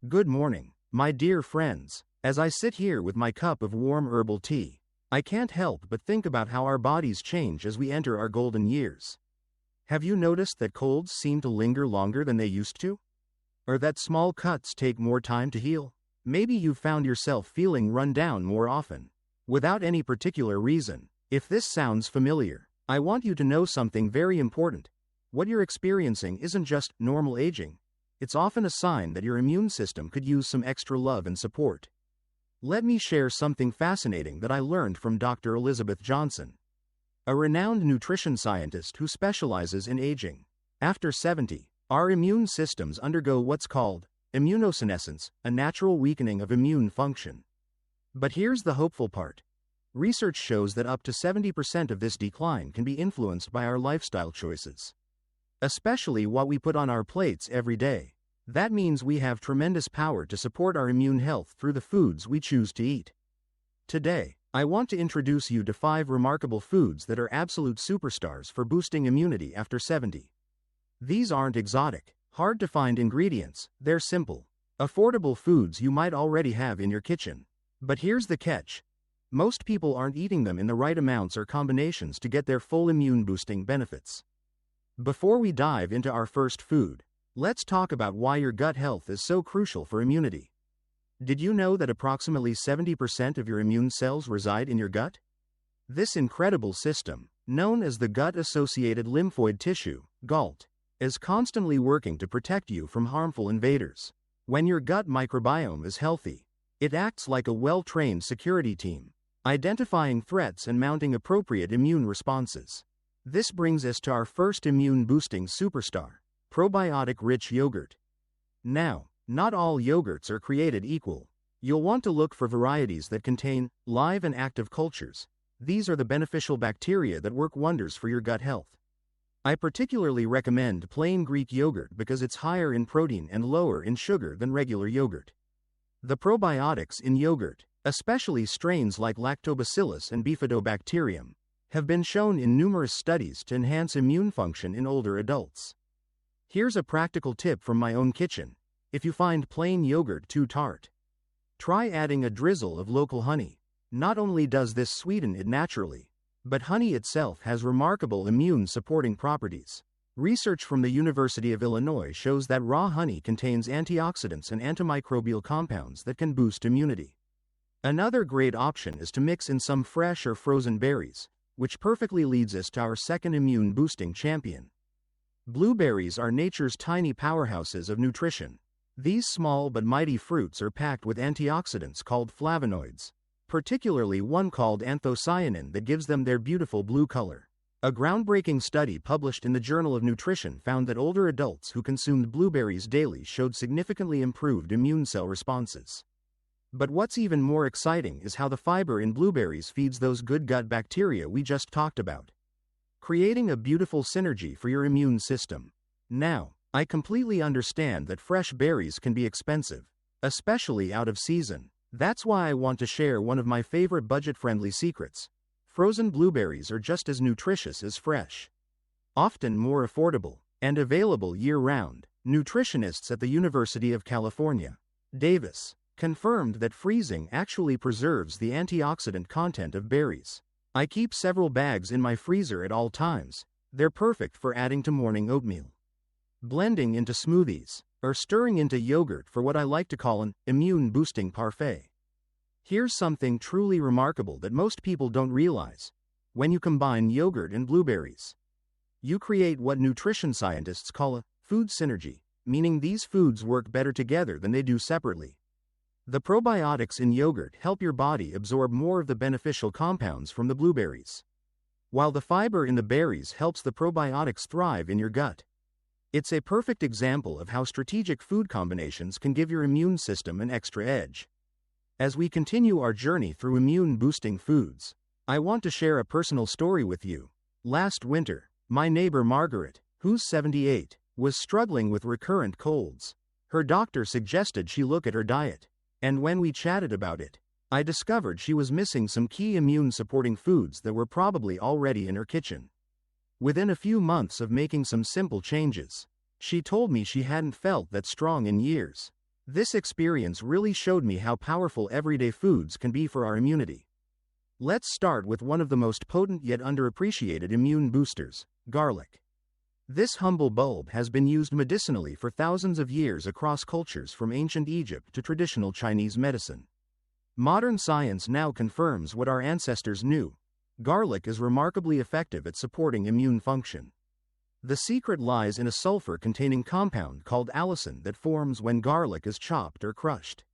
Good morning, my dear friends. As I sit here with my cup of warm herbal tea, I can't help but think about how our bodies change as we enter our golden years. Have you noticed that colds seem to linger longer than they used to? Or that small cuts take more time to heal? Maybe you've found yourself feeling run down more often, without any particular reason. If this sounds familiar, I want you to know something very important. What you're experiencing isn't just normal aging. It's often a sign that your immune system could use some extra love and support. Let me share something fascinating that I learned from Dr. Elizabeth Johnson, a renowned nutrition scientist who specializes in aging. After 70, our immune systems undergo what's called immunosenescence, a natural weakening of immune function. But here's the hopeful part. Research shows that up to 70% of this decline can be influenced by our lifestyle choices, especially what we put on our plates every day. That means we have tremendous power to support our immune health through the foods we choose to eat. Today, I want to introduce you to 5 remarkable foods that are absolute superstars for boosting immunity after 70. These aren't exotic, hard-to-find ingredients. They're simple, affordable foods you might already have in your kitchen. But here's the catch. Most people aren't eating them in the right amounts or combinations to get their full immune-boosting benefits. Before we dive into our first food, let's talk about why your gut health is so crucial for immunity. Did you know that approximately 70% of your immune cells reside in your gut? This incredible system, known as the gut-associated lymphoid tissue, GALT, is constantly working to protect you from harmful invaders. When your gut microbiome is healthy, it acts like a well-trained security team, identifying threats and mounting appropriate immune responses. This brings us to our first immune-boosting superstar, probiotic-rich yogurt. Now, not all yogurts are created equal. You'll want to look for varieties that contain live and active cultures. These are the beneficial bacteria that work wonders for your gut health. I particularly recommend plain Greek yogurt because it's higher in protein and lower in sugar than regular yogurt. The probiotics in yogurt, especially strains like Lactobacillus and Bifidobacterium, have been shown in numerous studies to enhance immune function in older adults. Here's a practical tip from my own kitchen. If you find plain yogurt too tart, try adding a drizzle of local honey. Not only does this sweeten it naturally, but honey itself has remarkable immune-supporting properties. Research from the University of Illinois shows that raw honey contains antioxidants and antimicrobial compounds that can boost immunity. Another great option is to mix in some fresh or frozen berries, which perfectly leads us to our second immune-boosting champion. Blueberries are nature's tiny powerhouses of nutrition. These small but mighty fruits are packed with antioxidants called flavonoids, particularly one called anthocyanin that gives them their beautiful blue color. A groundbreaking study published in the Journal of Nutrition found that older adults who consumed blueberries daily showed significantly improved immune cell responses. But what's even more exciting is how the fiber in blueberries feeds those good gut bacteria we just talked about, creating a beautiful synergy for your immune system. Now, I completely understand that fresh berries can be expensive, especially out of season. That's why I want to share one of my favorite budget-friendly secrets. Frozen blueberries are just as nutritious as fresh, often more affordable, and available year-round. Nutritionists at the University of California, Davis, confirmed that freezing actually preserves the antioxidant content of berries. I keep several bags in my freezer at all times. They're perfect for adding to morning oatmeal, blending into smoothies, or stirring into yogurt for what I like to call an immune-boosting parfait. Here's something truly remarkable that most people don't realize. When you combine yogurt and blueberries, you create what nutrition scientists call a food synergy, meaning these foods work better together than they do separately. The probiotics in yogurt help your body absorb more of the beneficial compounds from the blueberries, while the fiber in the berries helps the probiotics thrive in your gut. It's a perfect example of how strategic food combinations can give your immune system an extra edge. As we continue our journey through immune-boosting foods, I want to share a personal story with you. Last winter, my neighbor Margaret, who's 78, was struggling with recurrent colds. Her doctor suggested she look at her diet, and when we chatted about it, I discovered she was missing some key immune-supporting foods that were probably already in her kitchen. Within a few months of making some simple changes, she told me she hadn't felt that strong in years. This experience really showed me how powerful everyday foods can be for our immunity. Let's start with one of the most potent yet underappreciated immune boosters, garlic. This humble bulb has been used medicinally for thousands of years across cultures from ancient Egypt to traditional Chinese medicine. Modern science now confirms what our ancestors knew. Garlic is remarkably effective at supporting immune function. The secret lies in a sulfur-containing compound called allicin that forms when garlic is chopped or crushed.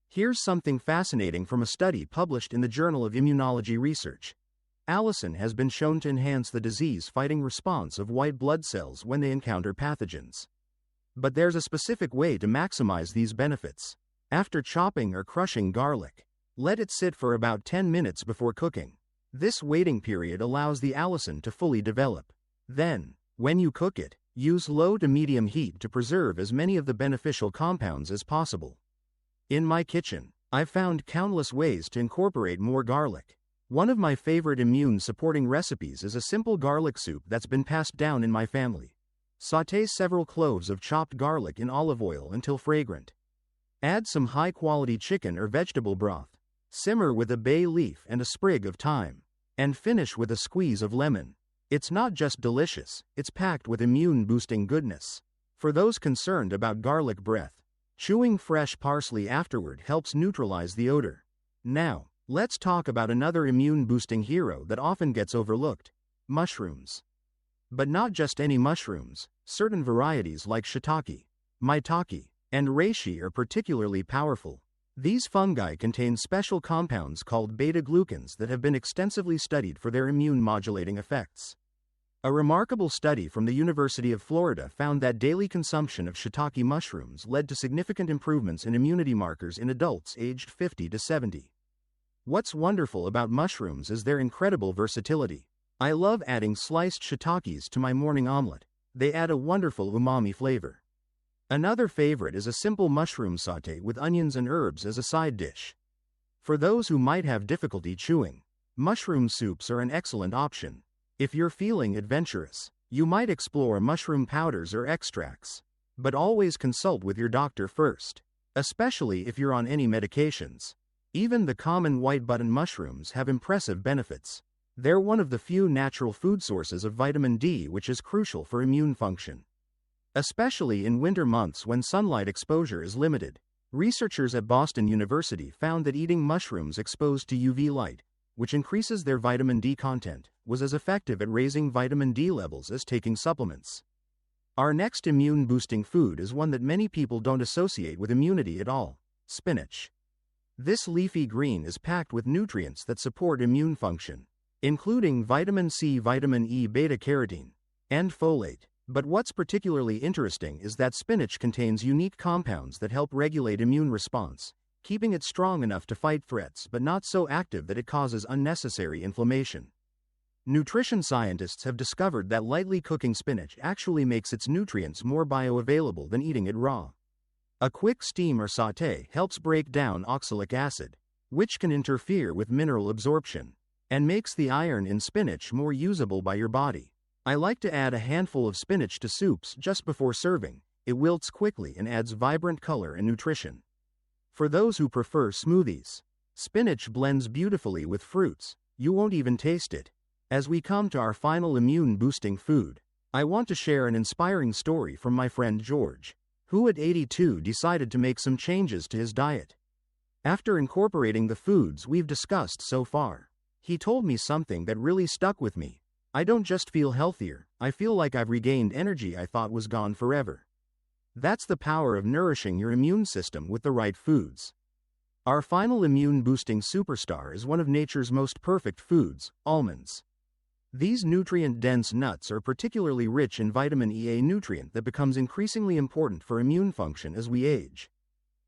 Here's something fascinating from a study published in the Journal of Immunology Research. Allicin has been shown to enhance the disease-fighting response of white blood cells when they encounter pathogens. But there's a specific way to maximize these benefits. After chopping or crushing garlic, let it sit for about 10 minutes before cooking. This waiting period allows the allicin to fully develop. Then, when you cook it, use low to medium heat to preserve as many of the beneficial compounds as possible. In my kitchen, I've found countless ways to incorporate more garlic. One of my favorite immune-supporting recipes is a simple garlic soup that's been passed down in my family. Sauté several cloves of chopped garlic in olive oil until fragrant. Add some high-quality chicken or vegetable broth. Simmer with a bay leaf and a sprig of thyme. And finish with a squeeze of lemon. It's not just delicious, it's packed with immune-boosting goodness. For those concerned about garlic breath, chewing fresh parsley afterward helps neutralize the odor. Now, let's talk about another immune-boosting hero that often gets overlooked: mushrooms. But not just any mushrooms. Certain varieties like shiitake, maitake, and reishi are particularly powerful. These fungi contain special compounds called beta-glucans that have been extensively studied for their immune-modulating effects. A remarkable study from the University of Florida found that daily consumption of shiitake mushrooms led to significant improvements in immunity markers in adults aged 50 to 70. What's wonderful about mushrooms is their incredible versatility. I love adding sliced shiitakes to my morning omelet. They add a wonderful umami flavor. Another favorite is a simple mushroom sauté with onions and herbs as a side dish. For those who might have difficulty chewing, mushroom soups are an excellent option. If you're feeling adventurous, you might explore mushroom powders or extracts. But always consult with your doctor first, especially if you're on any medications. Even the common white button mushrooms have impressive benefits. They're one of the few natural food sources of vitamin D, which is crucial for immune function. Especially in winter months when sunlight exposure is limited, researchers at Boston University found that eating mushrooms exposed to UV light, which increases their vitamin D content, was as effective at raising vitamin D levels as taking supplements. Our next immune-boosting food is one that many people don't associate with immunity at all: spinach. This leafy green is packed with nutrients that support immune function, including vitamin C, vitamin E, beta-carotene, and folate. But what's particularly interesting is that spinach contains unique compounds that help regulate immune response, keeping it strong enough to fight threats but not so active that it causes unnecessary inflammation. Nutrition scientists have discovered that lightly cooking spinach actually makes its nutrients more bioavailable than eating it raw. A quick steam or sauté helps break down oxalic acid, which can interfere with mineral absorption, and makes the iron in spinach more usable by your body. I like to add a handful of spinach to soups just before serving. It wilts quickly and adds vibrant color and nutrition. For those who prefer smoothies, spinach blends beautifully with fruits. You won't even taste it. As we come to our final immune-boosting food, I want to share an inspiring story from my friend George, who at 82 decided to make some changes to his diet. After incorporating the foods we've discussed so far, he told me something that really stuck with me. I don't just feel healthier, I feel like I've regained energy I thought was gone forever. That's the power of nourishing your immune system with the right foods. Our final immune-boosting superstar is one of nature's most perfect foods: almonds. These nutrient-dense nuts are particularly rich in vitamin E, a nutrient that becomes increasingly important for immune function as we age.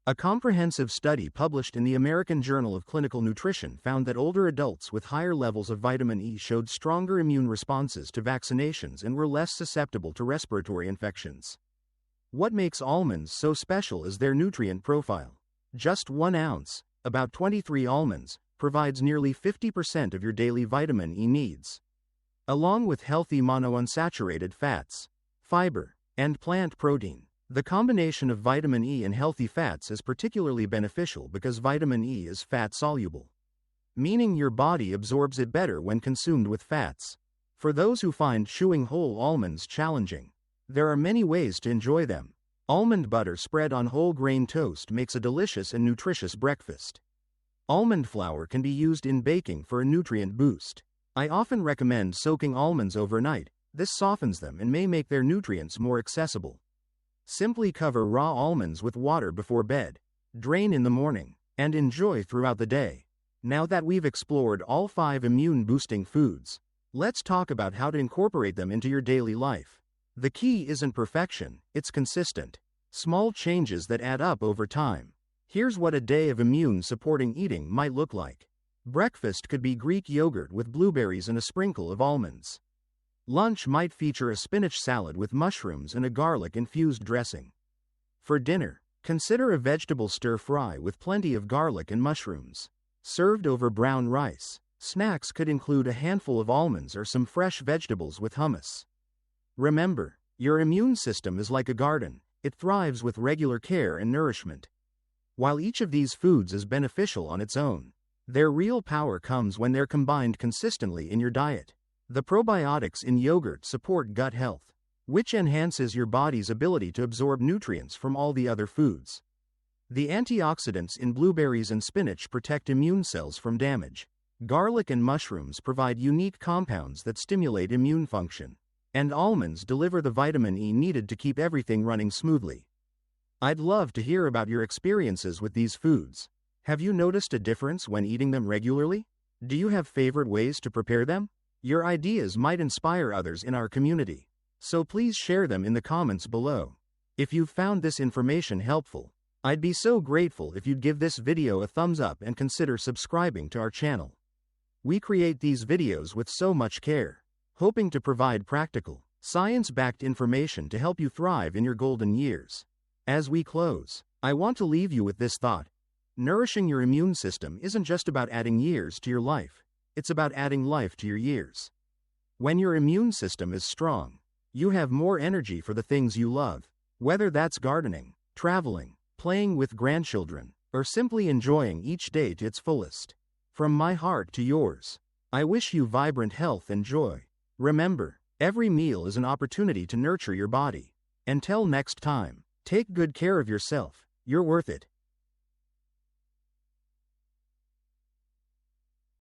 A comprehensive study published in the American Journal of Clinical Nutrition found that older adults with higher levels of vitamin E showed stronger immune responses to vaccinations and were less susceptible to respiratory infections. What makes almonds so special is their nutrient profile. Just 1 ounce, about 23 almonds, provides nearly 50% of your daily vitamin E needs. Along with healthy monounsaturated fats, fiber, and plant protein, The combination of vitamin E and healthy fats is particularly beneficial because vitamin E is fat-soluble, meaning your body absorbs it better when consumed with fats. For those who find chewing whole almonds challenging, there are many ways to enjoy them. Almond butter spread on whole grain toast makes a delicious and nutritious breakfast. Almond flour can be used in baking for a nutrient boost. I often recommend soaking almonds overnight. This softens them and may make their nutrients more accessible. Simply cover raw almonds with water before bed, drain in the morning, and enjoy throughout the day. Now that we've explored all 5 immune-boosting foods, let's talk about how to incorporate them into your daily life. The key isn't perfection, it's consistent, small changes that add up over time. Here's what a day of immune-supporting eating might look like. Breakfast could be Greek yogurt with blueberries and a sprinkle of almonds. Lunch might feature a spinach salad with mushrooms and a garlic-infused dressing. For dinner, consider a vegetable stir-fry with plenty of garlic and mushrooms, served over brown rice. Snacks could include a handful of almonds or some fresh vegetables with hummus. Remember, your immune system is like a garden. It thrives with regular care and nourishment. While each of these foods is beneficial on its own, their real power comes when they're combined consistently in your diet. The probiotics in yogurt support gut health, which enhances your body's ability to absorb nutrients from all the other foods. The antioxidants in blueberries and spinach protect immune cells from damage. Garlic and mushrooms provide unique compounds that stimulate immune function, and almonds deliver the vitamin E needed to keep everything running smoothly. I'd love to hear about your experiences with these foods. Have you noticed a difference when eating them regularly? Do you have favorite ways to prepare them? Your ideas might inspire others in our community, so please share them in the comments below. If you've found this information helpful, I'd be so grateful if you'd give this video a thumbs up and consider subscribing to our channel. We create these videos with so much care, hoping to provide practical, science-backed information to help you thrive in your golden years. As we close, I want to leave you with this thought. Nourishing your immune system isn't just about adding years to your life, it's about adding life to your years. When your immune system is strong, you have more energy for the things you love, whether that's gardening, traveling, playing with grandchildren, or simply enjoying each day to its fullest. From my heart to yours, I wish you vibrant health and joy. Remember, every meal is an opportunity to nurture your body. Until next time, take good care of yourself. You're worth it.